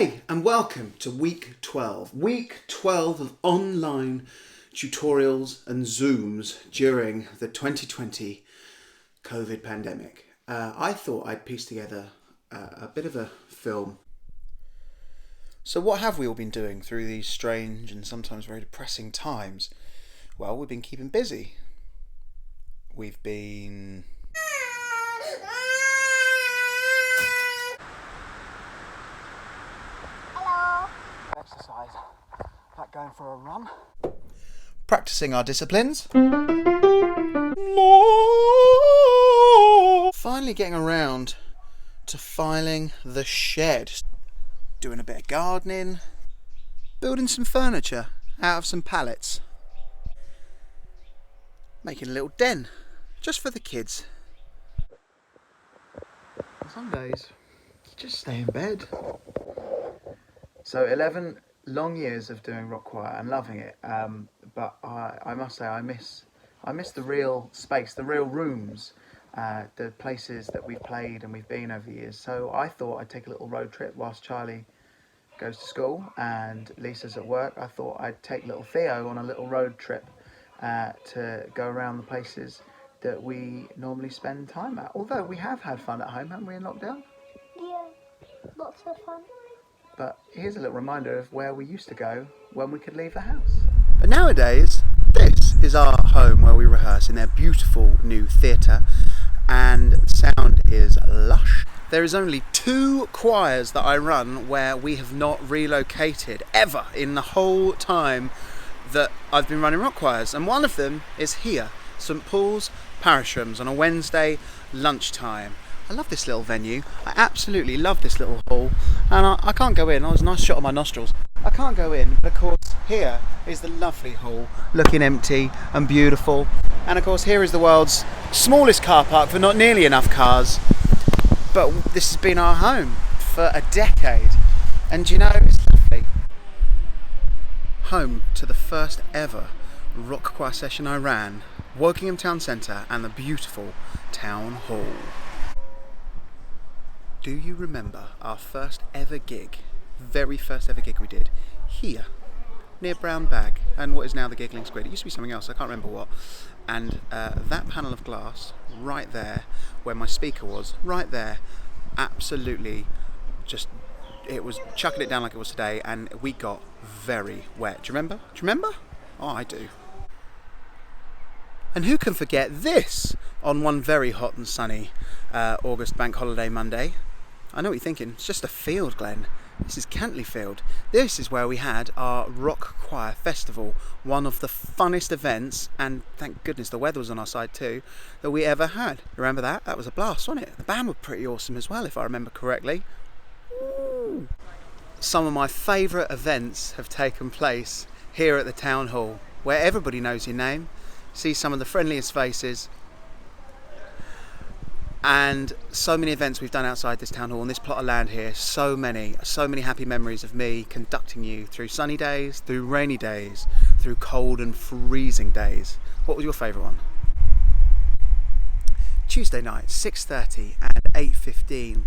Hey, and welcome to week 12. Week 12 of online tutorials and Zooms during the 2020 COVID pandemic. I thought I'd piece together a bit of a film. So what have we all been doing through these strange and sometimes very depressing times? Well, we've been keeping busy. We've been... exercise, like going for a run. Practicing our disciplines. Finally getting around to filing the shed. Doing a bit of gardening. Building some furniture out of some pallets. Making a little den, just for the kids. Some days, you just stay in bed. So 11 long years of doing rock choir and loving it, but I must say I miss the real space, the real rooms, the places that we've played and we've been over the years. So I thought I'd take a little road trip whilst Charlie goes to school and Lisa's at work. I thought I'd take little Theo on a little road trip to go around the places that we normally spend time at. Although we have had fun at home, haven't we, in lockdown? Yeah, lots of fun. But here's a little reminder of where we used to go when we could leave the house. But nowadays, this is our home where we rehearse in their beautiful new theatre, and sound is lush. There is only 2 choirs that I run where we have not relocated ever in the whole time that I've been running rock choirs, and one of them is here, St Paul's Parish Rooms, on a Wednesday lunchtime. I love this little venue. I absolutely love this little hall, and I can't go in. Oh, there's a nice shot of my nostrils. I can't go in, but of course here is the lovely hall, looking empty and beautiful. And of course here is the world's smallest car park for not nearly enough cars. But this has been our home for a decade, and you know, it's lovely. Home to the first ever rock choir session I ran, Wokingham Town Centre and the beautiful Town Hall. Do you remember our first ever gig, very first ever gig we did, here, near Brown Bag, and what is now the Giggling Squid? It used to be something else, I can't remember what. And that panel of glass, right there, where my speaker was, right there, absolutely just, it was chucking it down like it was today, and we got very wet. Do you remember? Do you remember? Oh, I do. And who can forget this on one very hot and sunny August bank holiday Monday? I know what you're thinking, it's just a field, Glen. This is Cantley Field. This is where we had our Rock Choir Festival, one of the funnest events, and thank goodness the weather was on our side too, that we ever had. Remember that? That was a blast, wasn't it? The band were pretty awesome as well, if I remember correctly. Ooh. Some of my favourite events have taken place here at the Town Hall, where everybody knows your name, see some of the friendliest faces, and so many events we've done outside this town hall on this plot of land here. So many happy memories of me conducting you through sunny days, through rainy days, through cold and freezing days. What was your favourite one? Tuesday night, 6:30 and 8:15.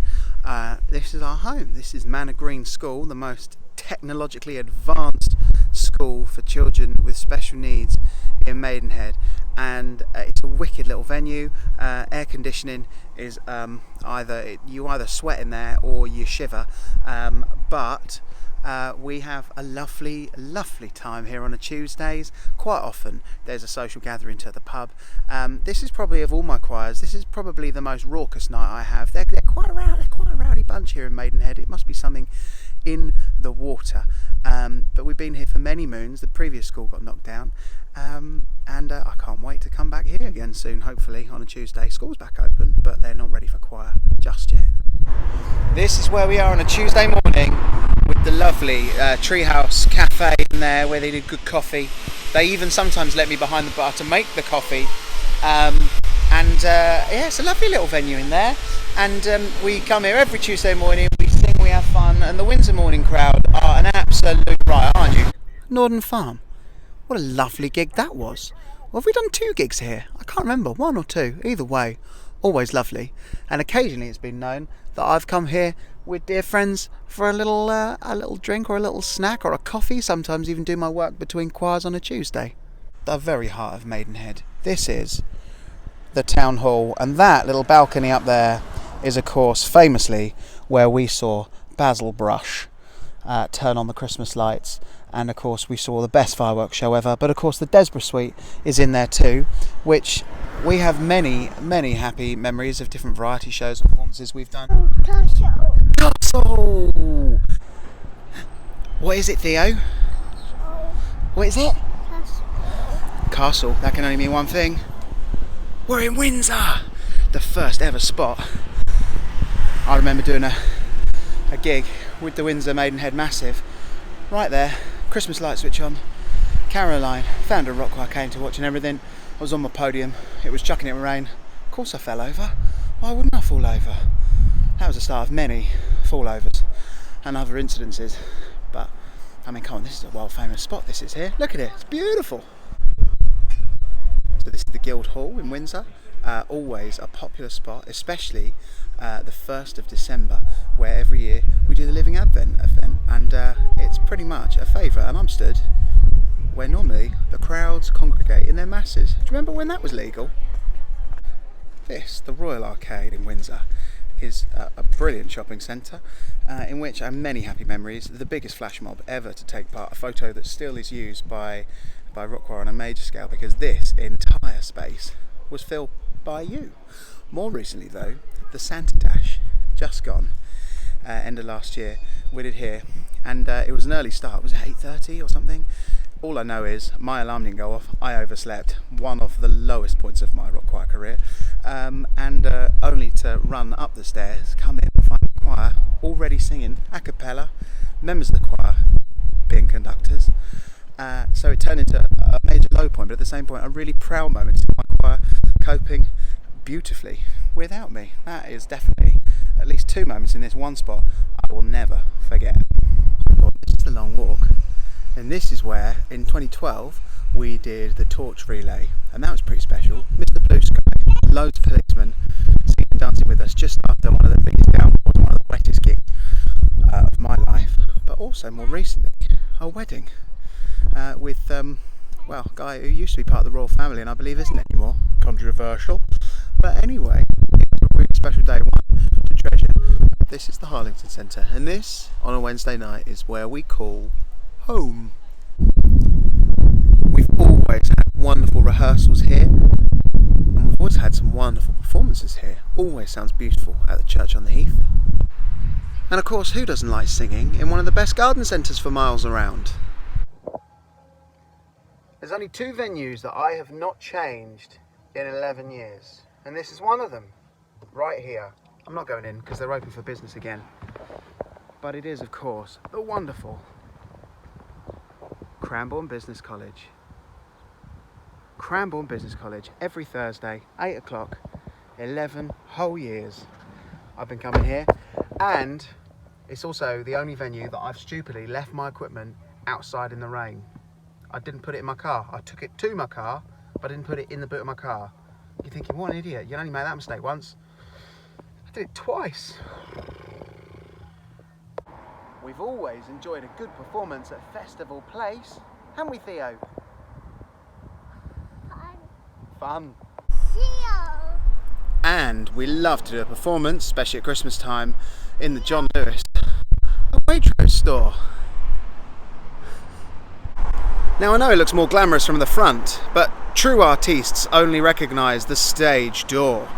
This is our home. This is Manor Green School, the most technologically advanced school for children with special needs in Maidenhead, and it's a wicked little venue. Air conditioning is you either sweat in there or you shiver, but we have a lovely time here on a Tuesdays. Quite often there's a social gathering to the pub. This is probably, of all my choirs, this is probably the most raucous night I have. They're quite a rowdy bunch here in Maidenhead. It must be something in the water, but we've been here for many moons. The previous school got knocked down, and I can't wait to come back here again soon, hopefully on a Tuesday. School's back open, but they're not ready for choir just yet. This is where we are on a Tuesday morning with the lovely Treehouse cafe in there where they do good coffee. They even sometimes let me behind the bar to make the coffee, yeah, it's a lovely little venue in there, and we come here every Tuesday morning, we sing, we have fun, and the Windsor morning crowd are an absolute riot, aren't you? Northern Farm, what a lovely gig that was. Well, have we done 2 gigs here? I can't remember, 1 or 2, either way, always lovely. And occasionally it's been known that I've come here with dear friends for a little drink or a little snack or a coffee. Sometimes even do my work between choirs on a Tuesday. The very heart of Maidenhead. This is the town hall, and that little balcony up there is, of course, famously where we saw Basil Brush turn on the Christmas lights, and of course we saw the best fireworks show ever. But of course the Desborough Suite is in there too, which we have many happy memories of different variety shows and performances we've done. Castle! What is it, Theo? What is it? Castle. That can only mean one thing. We're in Windsor! The first ever spot. I remember doing a gig with the Windsor Maidenhead Massive. Right there, Christmas light switch on. Caroline, founder of rock choir, came to watch and everything. I was on my podium, it was chucking it in rain. Of course I fell over. Why wouldn't I fall over? That was the start of many fallovers and other incidences. But, I mean, come on, this is a world famous spot this is here. Look at it, it's beautiful. So this is the Guildhall in Windsor. Always a popular spot, especially the 1st of December, where every year we do the Living Advent event, and it's pretty much a favourite. And I'm stood where normally the crowds congregate in their masses. Do you remember when that was legal? This, the Royal Arcade in Windsor, is a brilliant shopping centre in which I have many happy memories. The biggest flash mob ever to take part, a photo that still is used by rock choir on a major scale, because this entire space was filled by you. More recently though, the Santa Dash, just gone, end of last year, we did here, and it was an early start. Was it 8:30 or something? All I know is my alarm didn't go off, I overslept, one of the lowest points of my rock choir career, and only to run up the stairs, come in and find the choir already singing a cappella, members of the choir being conductors. So it turned into a major low point, but at the same point a really proud moment to see my choir coping beautifully without me. That is definitely at least 2 moments in this one spot I will never forget. This is the long walk, and this is where in 2012 we did the torch relay, and that was pretty special. Mr. Blue Sky, loads of policemen singing and dancing with us just after one of the biggest downpours, one of the wettest gigs of my life, but also more recently a wedding with a guy who used to be part of the royal family and I believe isn't anymore. Controversial. But anyway, it was a really special day, one to treasure. This is the Harlington Centre, and this, on a Wednesday night, is where we call home. We've always had wonderful rehearsals here, and we've always had some wonderful performances here. Always sounds beautiful at the church on the Heath. And of course, who doesn't like singing in one of the best garden centres for miles around? There's only 2 venues that I have not changed in 11 years, and this is one of them, right here. I'm not going in because they're open for business again, but it is, of course, the wonderful Cranbourne Business College. Cranbourne Business College, every Thursday, 8 o'clock, 11 whole years I've been coming here, and it's also the only venue that I've stupidly left my equipment outside in the rain. I didn't put it in my car. I took it to my car, but I didn't put it in the boot of my car. You're thinking, what an idiot, you only made that mistake once. I did it twice. We've always enjoyed a good performance at Festival Place, haven't we, Theo? Fun. Theo. And we love to do a performance, especially at Christmas time, in the John Lewis, a Waitrose store. Now I know it looks more glamorous from the front, but true artists only recognise the stage door.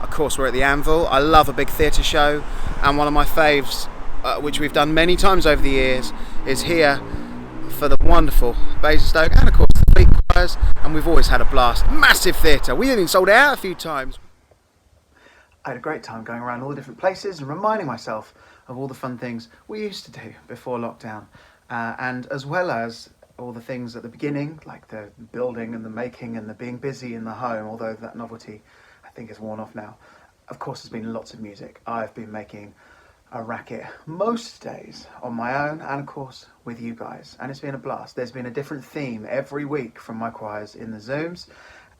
Of course we're at the Anvil. I love a big theatre show, and one of my faves, which we've done many times over the years, is here for the wonderful Basingstoke and of course the Fleet Choirs, and we've always had a blast. Massive theatre, we even sold it out a few times. I had a great time going around all the different places and reminding myself of all the fun things we used to do before lockdown, and as well as all the things at the beginning, like the building and the making and the being busy in the home, although that novelty I think is worn off now. Of course there's been lots of music. I've been making a racket most days on my own and of course with you guys, and it's been a blast. There's been a different theme every week from my choirs in the Zooms,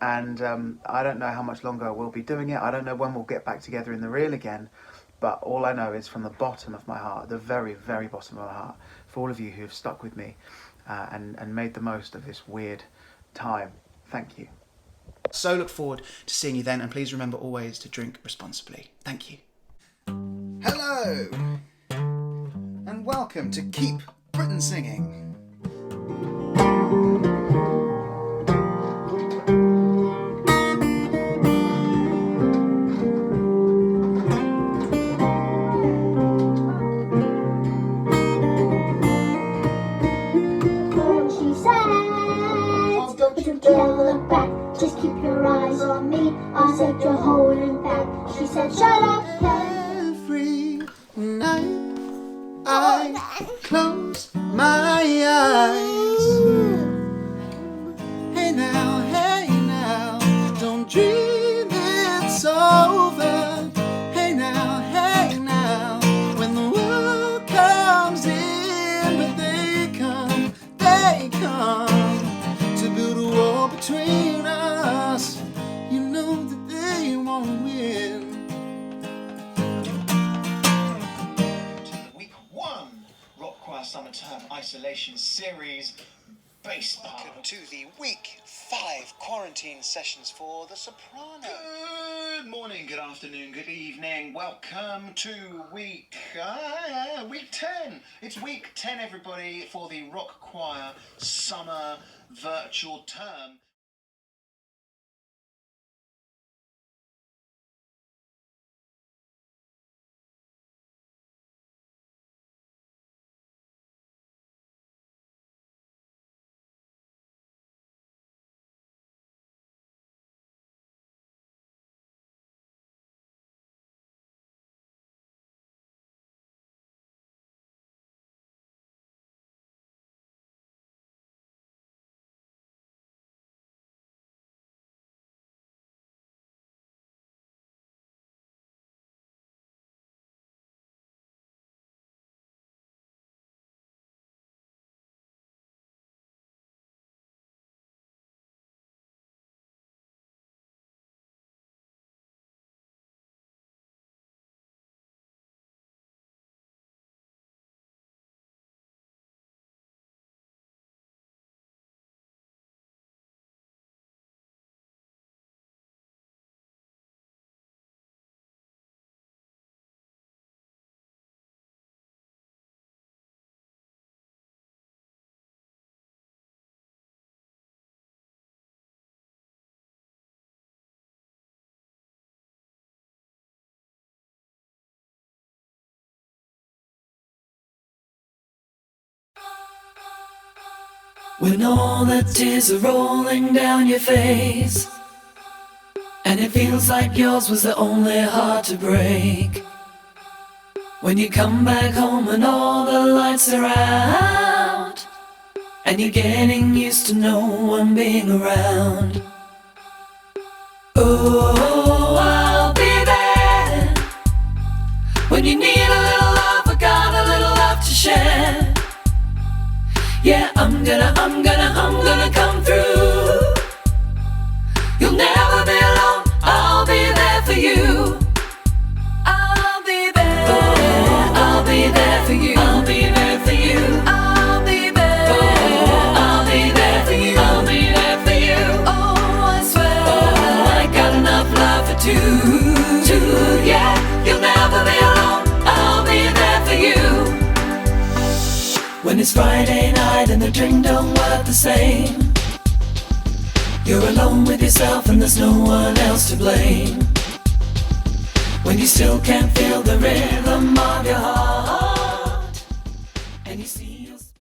and I don't know how much longer we'll be doing it. I don't know when we'll get back together in the real again, But all I know is from the bottom of my heart, the very, very bottom of my heart, for all of you who have stuck with me and made the most of this weird time, thank you. So look forward to seeing you then, and please remember always to drink responsibly. Thank you. Hello, and welcome to Keep Britain Singing. Don't look back, just keep your eyes on me. I said you're holding back. She said shut up. Every night I close my eyes. Hey now, don't dream it's over. Hey now, when the world comes in, but they come to build a wall between us. You know that they won't win. To the week 1 Rock Choir Summer Term Isolation Series bass part. Welcome to the week 5 quarantine sessions for the soprano. Good morning, good afternoon, good evening. Welcome to week 10. It's week 10, everybody, for the Rock Choir Summer Virtual Term. When all the tears are rolling down your face, and it feels like yours was the only heart to break. When you come back home and all the lights are out, and you're getting used to no one being around. Oh, I'll be there when you need a little love, I got a little love to share. Yeah, I'm gonna come through. You'll never be alone, I'll be there for you. I'll be there, oh, I'll be there for you. I'll be there for you. I'll be there, oh, I'll be there for you. I'll be there for you. Oh, I swear, oh, I got enough love for two, yeah. You'll never be alone, I'll be there for you. When it's Friday night and the drink don't work the same, you're alone with yourself and there's no one else to blame. When you still can't feel the rhythm of your heart, and you see